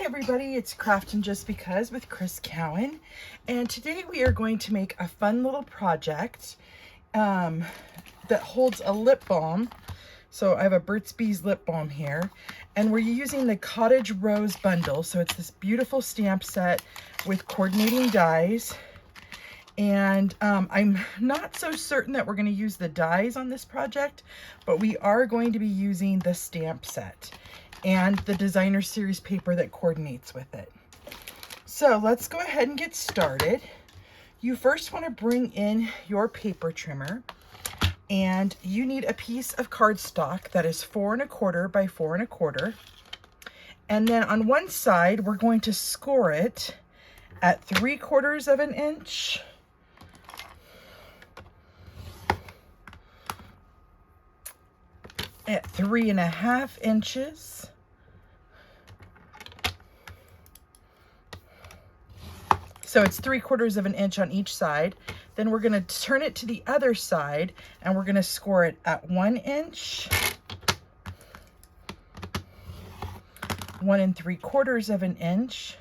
Hi everybody, it's Craftin' Just Because with Chris Cowan, and today we are going to make a fun little project that holds a lip balm. So I have a Burt's Bees lip balm here, and we're using the Cottage Rose bundle. So it's this beautiful stamp set with coordinating dies, and I'm not so certain that we're going to use the dies on this project, but we are going to be using the stamp set and the designer series paper that coordinates with it. So let's go ahead and get started. You first want to bring in your paper trimmer, and you need a piece of cardstock that is 4 1/4 by 4 1/4. And then on one side, we're going to score it at 3/4 of an inch, at 3 1/2 inches, so it's 3/4 of an inch on each side. Then we're going to turn it to the other side, and we're going to score it at 1 inch, 1 3/4 of an inch,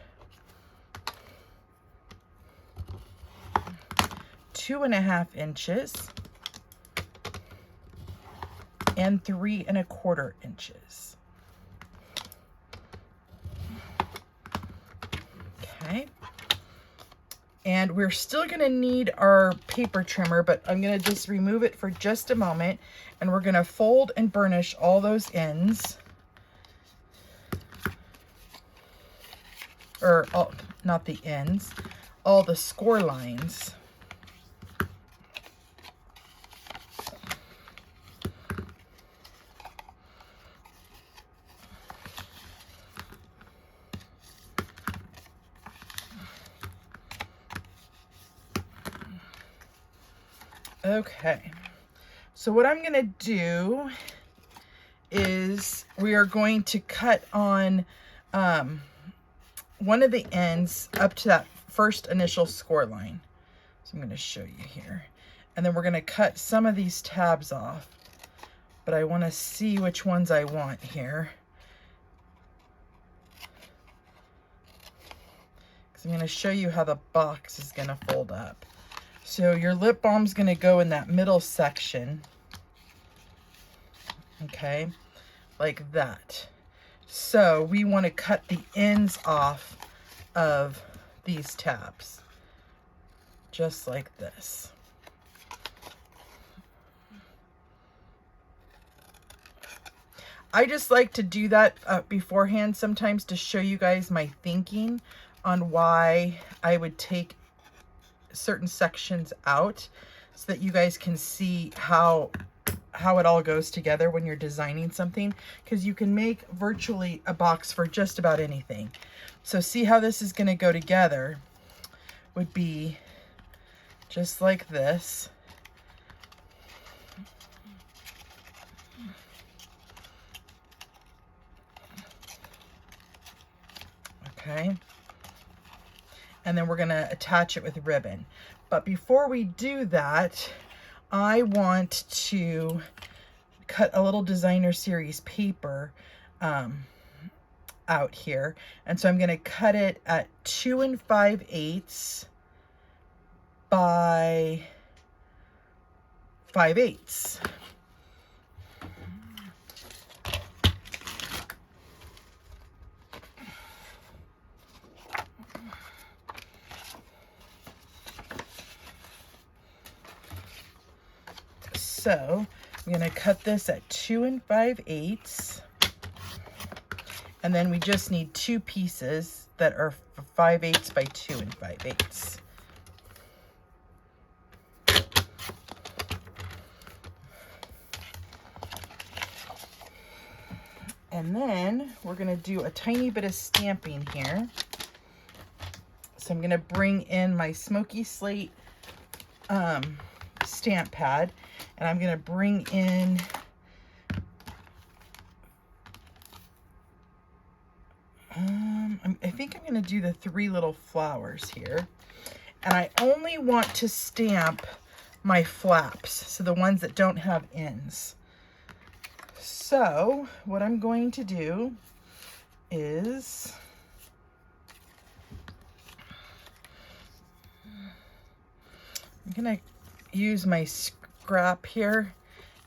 2 1/2 inches, and 3 1/4 inches. Okay. And we're still going to need our paper trimmer, but I'm going to just remove it for just a moment, and we're going to fold and burnish all those ends. Or all, not the ends, all the score lines. Okay, so what I'm going to do is we are going to cut on one of the ends up to that first initial score line. So I'm going to show you here. And then we're going to cut some of these tabs off, but I want to see which ones I want here, because I'm going to show you how the box is going to fold up. So your lip balm's going to go in that middle section, okay, like that. So we want to cut the ends off of these tabs, just like this. I just like to do that beforehand sometimes to show you guys my thinking on why I would take certain sections out, so that you guys can see how it all goes together when you're designing something, because you can make virtually a box for just about anything. So see how this is going to go together would be just like this. Okay. And then we're going to attach it with ribbon. But before we do that, I want to cut a little designer series paper out here. And so I'm going to cut it at 2 5/8 by 5/8. So I'm going to cut this at 2 5/8, and then we just need 2 pieces that are 5/8 by 2 5/8. And then we're going to do a tiny bit of stamping here. So I'm going to bring in my Smoky Slate stamp pad, and I'm going to bring in I think I'm going to do the 3 little flowers here, and I only want to stamp my flaps, so the ones that don't have ends. So what I'm going to do is I'm gonna use my scrap here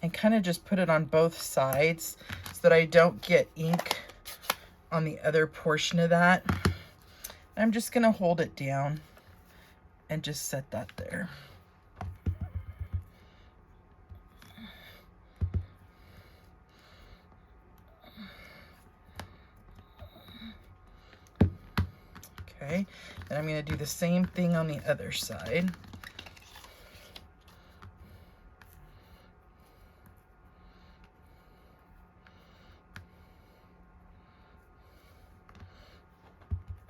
and kind of just put it on both sides so that I don't get ink on the other portion of that. I'm just gonna hold it down and just set that there. Okay, and I'm gonna do the same thing on the other side.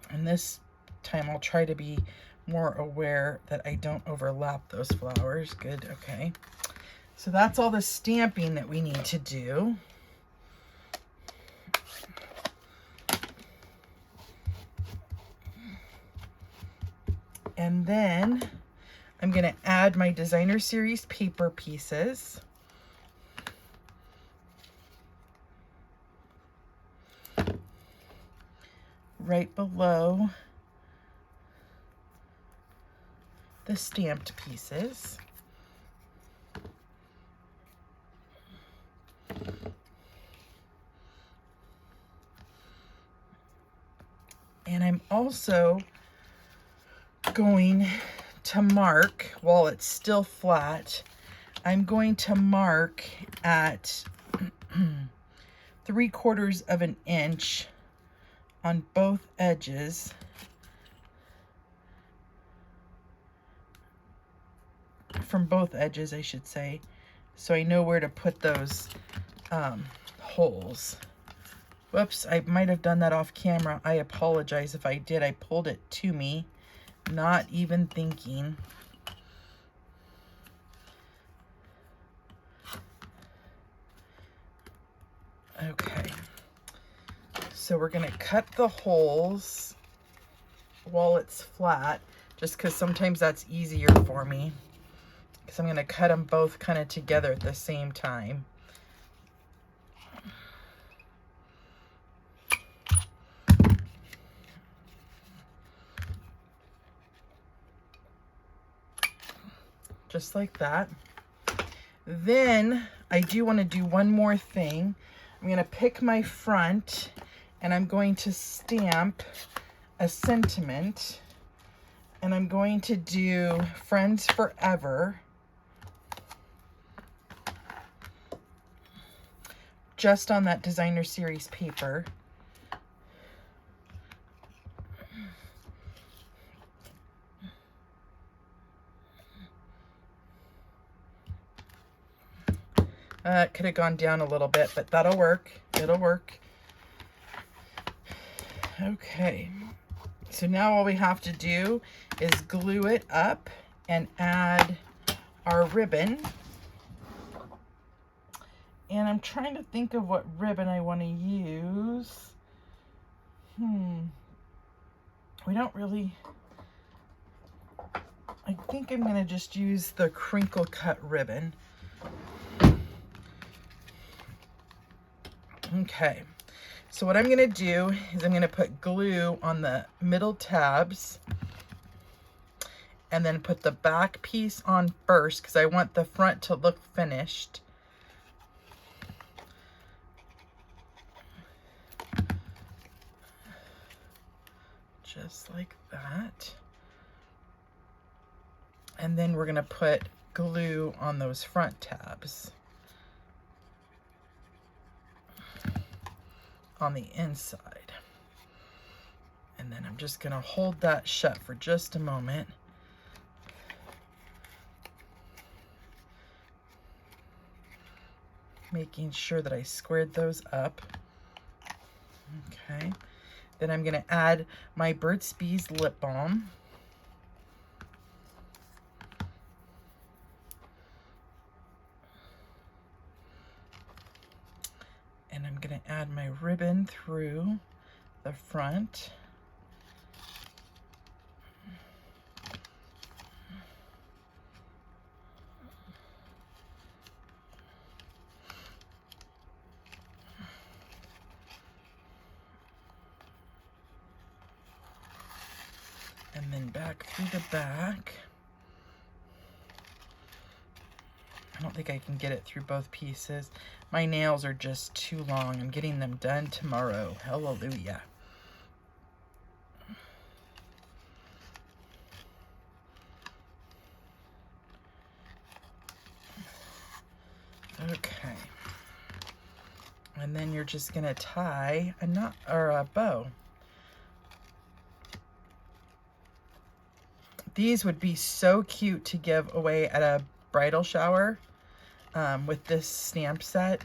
And this time I'll try to be more aware that I don't overlap those flowers. Good, okay. So that's all the stamping that we need to do. And then I'm gonna add my designer series paper pieces. Right below the stamped pieces. And I'm also going to mark, while it's still flat, I'm going to mark at 3/4 of an inch on both edges from both edges, I should say, so I know where to put those holes. Whoops, I might have done that off camera. I apologize if I did. I pulled it to me, not even thinking. Okay, so we're gonna cut the holes while it's flat, just because sometimes that's easier for me, because I'm gonna cut them both kind of together at the same time. Just like that. Then I do want to do one more thing. I'm going to pick my front and I'm going to stamp a sentiment, and I'm going to do Friends Forever just on that designer series paper. It could have gone down a little bit, but that'll work. It'll work. Okay. So now all we have to do is glue it up and add our ribbon. And I'm trying to think of what ribbon I want to use. We don't really... I think I'm going to just use the crinkle cut ribbon. Okay, so what I'm going to do is I'm going to put glue on the middle tabs and then put the back piece on first because I want the front to look finished. Just like that. And then we're going to put glue on those front tabs on the inside. And then I'm just going to hold that shut for just a moment. Making sure that I squared those up. Okay. Then I'm going to add my Burt's Bees lip balm. And I'm going to add my ribbon through the front. And then back through the back. don't think I can get it through both pieces. My nails are just too long. I'm getting them done tomorrow. Hallelujah. Okay. And then you're just going to tie a knot or a bow. These would be so cute to give away at a bridal shower with this stamp set.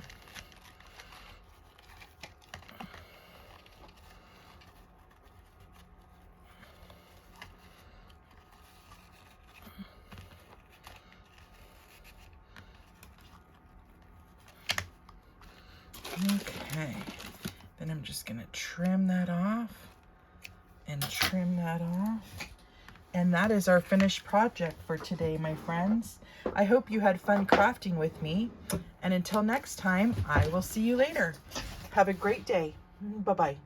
Okay, then I'm just gonna trim that off and trim that off. And that is our finished project for today, my friends. I hope you had fun crafting with me. And until next time, I will see you later. Have a great day. Bye-bye.